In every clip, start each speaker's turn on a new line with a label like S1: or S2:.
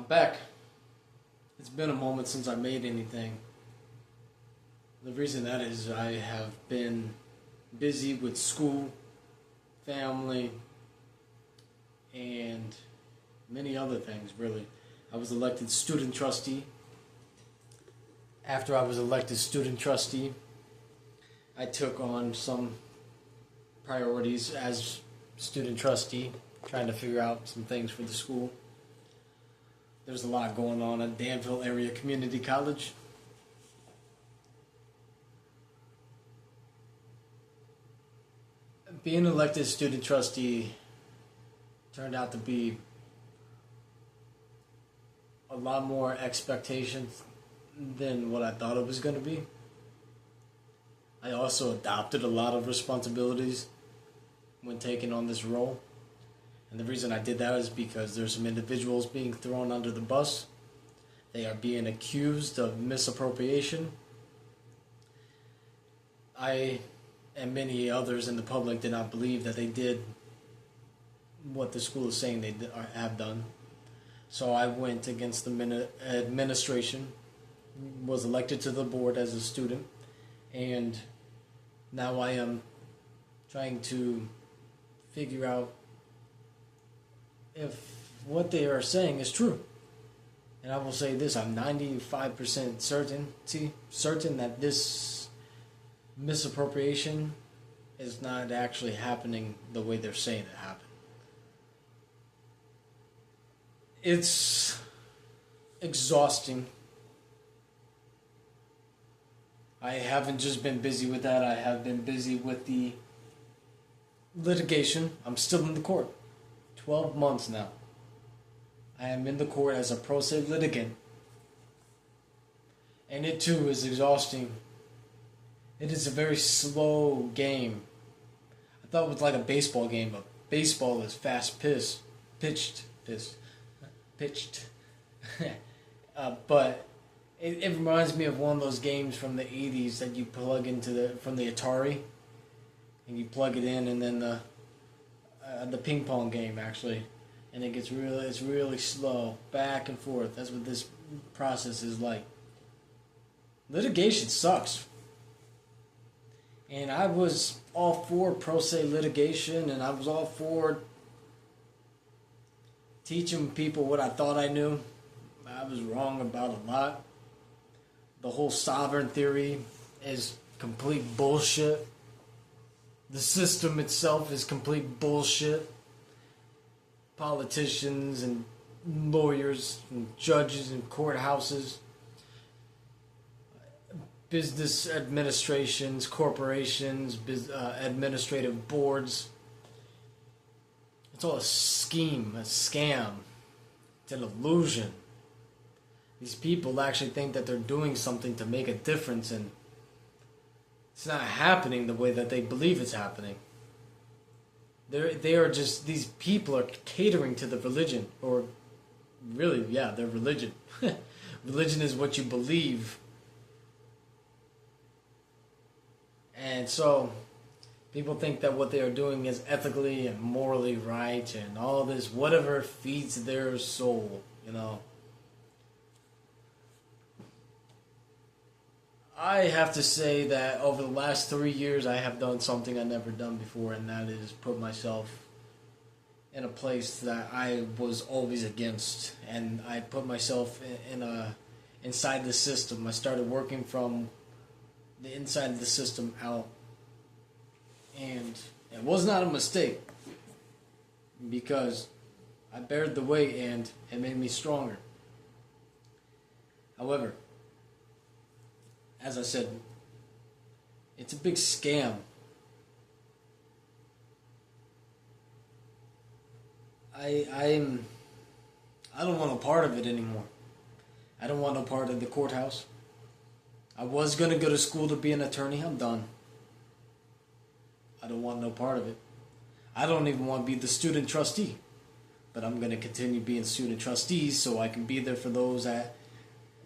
S1: I'm back. It's been a moment since I made anything. The reason that is I have been busy with school, family, and many other things, really. I was elected student trustee. After I was elected student trustee, I took on some priorities as student trustee, trying to figure out some things for the school. There's a lot going on at Danville Area Community College. Being elected student trustee turned out to be a lot more expectations than what I thought it was going to be. I also adopted a lot of responsibilities when taking on this role. And the reason I did that is because there's some individuals being thrown under the bus. They are being accused of misappropriation. I and many others in the public did not believe that they did what the school is saying they have done. So I went against the administration, was elected to the board as a student, and now I am trying to figure out if what they are saying is true. And I will say this, I'm 95% certain that this misappropriation is not actually happening the way they're saying it happened. It's exhausting. I haven't just been busy with that, I have been busy with the litigation. I'm still in the court. 12 months now. I am in the court as a pro se litigant. And it too is exhausting. It is a very slow game. I thought it was like a baseball game, but baseball is pitched. But it reminds me of one of those games from the 80s that you plug into from the Atari. And you plug it in, and then the ping pong game actually, and it's really slow, back and forth. That's what this process is like. Litigation sucks, and I was all for pro se litigation, and I was all for teaching people what I thought I knew. I was wrong about a lot. The whole sovereign theory is complete bullshit. The system itself is complete bullshit. Politicians and lawyers and judges and courthouses, business administrations, corporations, administrative boards. It's all a scheme, a scam. It's an illusion. These people actually think that they're doing something to make a difference, and it's not happening the way that they believe it's happening. These people are catering to the religion, or really, yeah, their religion. Religion is what you believe. And so, people think that what they are doing is ethically and morally right, and all this, whatever feeds their soul, you know. I have to say that over the last 3 years, I have done something I've never done before, and that is put myself in a place that I was always against, and I put myself inside the system. I started working from the inside of the system out, and it was not a mistake, because I bared the weight, and it made me stronger. However, as I said, it's a big scam. I don't want no part of it anymore. I don't want no part of the courthouse. I was going to go to school to be an attorney. I'm done. I don't want no part of it. I don't even want to be the student trustee. But I'm going to continue being student trustees so I can be there for those at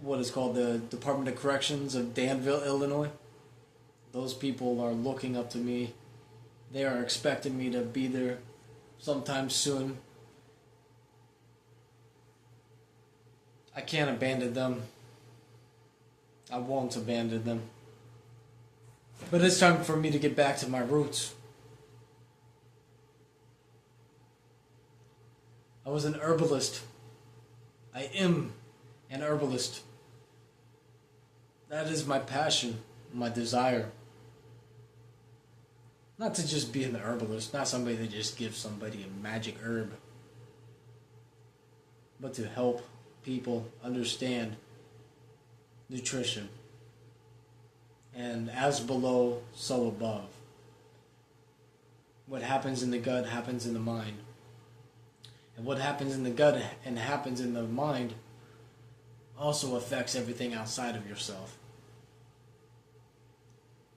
S1: what is called the Department of Corrections of Danville, Illinois. Those people are looking up to me. They are expecting me to be there sometime soon. I can't abandon them. I won't abandon them. But it's time for me to get back to my roots. I was an herbalist. I am an herbalist. That is my passion, my desire. Not to just be an herbalist, not somebody that just gives somebody a magic herb, but to help people understand nutrition. And as below, so above. What happens in the gut happens in the mind. And what happens in the gut and happens in the mind also affects everything outside of yourself.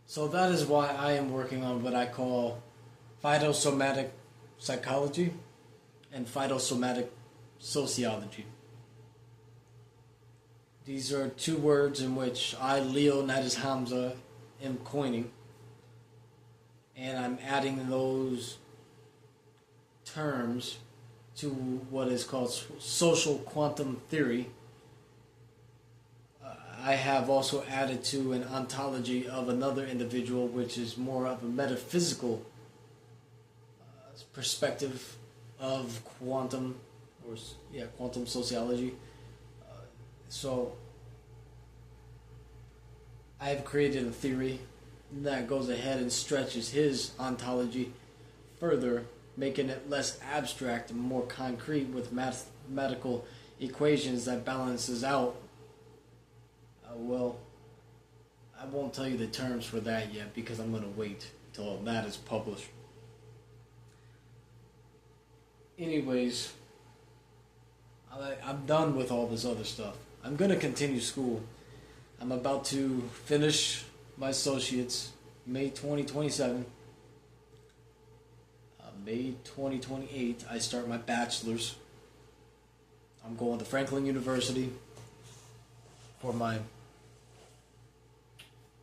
S1: So that is why I am working on what I call phytosomatic psychology and phytosomatic sociology. These are two words in which I, Leonidas Hamza, am coining. And I'm adding those terms to what is called social quantum theory. I have also added to an ontology of another individual, which is more of a metaphysical perspective of quantum sociology. So I have created a theory that goes ahead and stretches his ontology further, making it less abstract and more concrete with mathematical equations that balances out. Well, I won't tell you the terms for that yet because I'm going to wait till that is published. Anyways, I'm done with all this other stuff. I'm going to continue school. I'm about to finish my associates May 2027. May 2028, I start my bachelor's. I'm going to Franklin University for my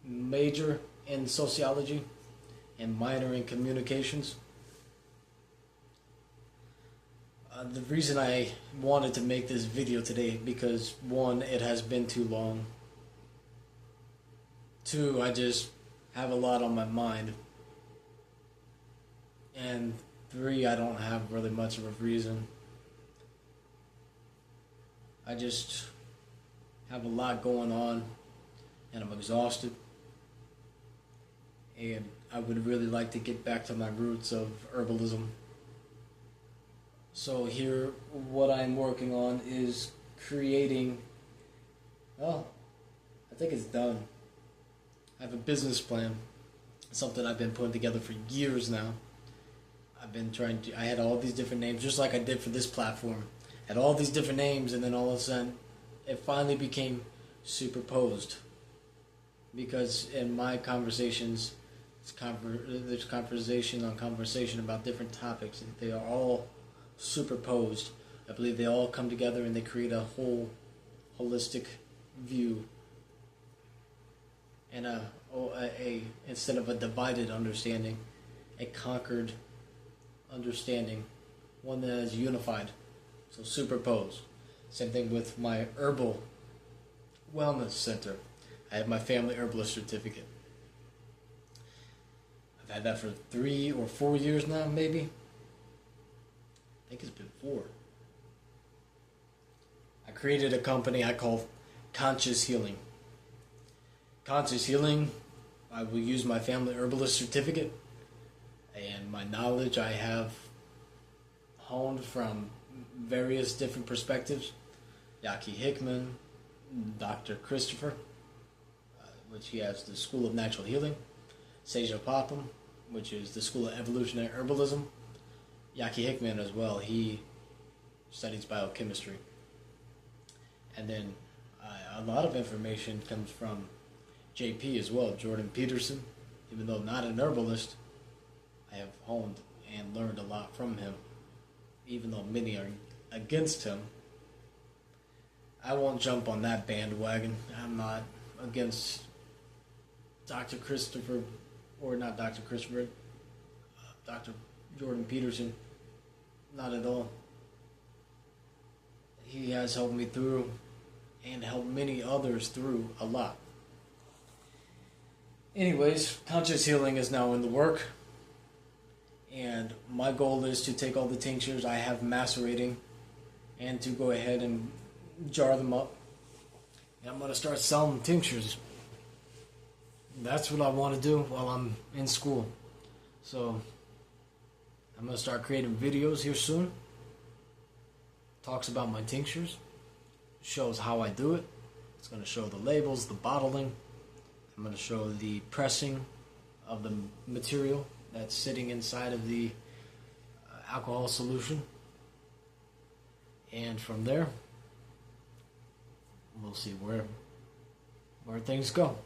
S1: major in sociology and minor in communications. The reason I wanted to make this video today because one, it has been too long. Two, I just have a lot on my mind. And three, I don't have really much of a reason. I just have a lot going on and I'm exhausted. And I would really like to get back to my roots of herbalism. So here, what I'm working on is creating, well, I think it's done. I have a business plan, something I've been putting together for years now. I had all these different names, just like I did for this platform. Had all these different names, and then all of a sudden, it finally became superposed. Because in my conversations, there's conversation on conversation about different topics, and they are all superposed. I believe they all come together and they create a whole holistic view and instead of a divided understanding, a conquered understanding, one that is unified, so superposed. Same thing with my herbal wellness center. I have my family herbalist certificate. I've had that for 3 or 4 years now, maybe. I think it's been 4. I created a company I call Conscious Healing. Conscious Healing, I will use my family herbalist certificate and my knowledge I have honed from various different perspectives. Yaki Hickman, Dr. Christopher, which he has the School of Natural Healing. Seja Popham, which is the School of Evolutionary Herbalism. Yaki Hickman as well, he studies biochemistry. And then a lot of information comes from JP as well, Jordan Peterson. Even though not an herbalist, I have honed and learned a lot from him. Even though many are against him, I won't jump on that bandwagon. I'm not against Dr. Christopher, or not Dr. Christopher, Dr. Jordan Peterson. Not at all. He has helped me through and help many others through a lot. Anyways, conscious healing is now in the work, and my goal is to take all the tinctures I have macerating and to go ahead and jar them up. And I'm going to start selling tinctures. That's what I want to do while I'm in school. So I'm going to start creating videos here soon. Talks about my tinctures. Shows how I do it. It's going to show the labels, the bottling. I'm going to show the pressing of the material that's sitting inside of the alcohol solution. And from there, we'll see where things go.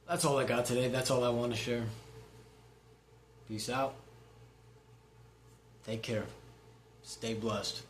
S1: That's all I got today. That's all I want to share. Peace out. Take care. Stay blessed.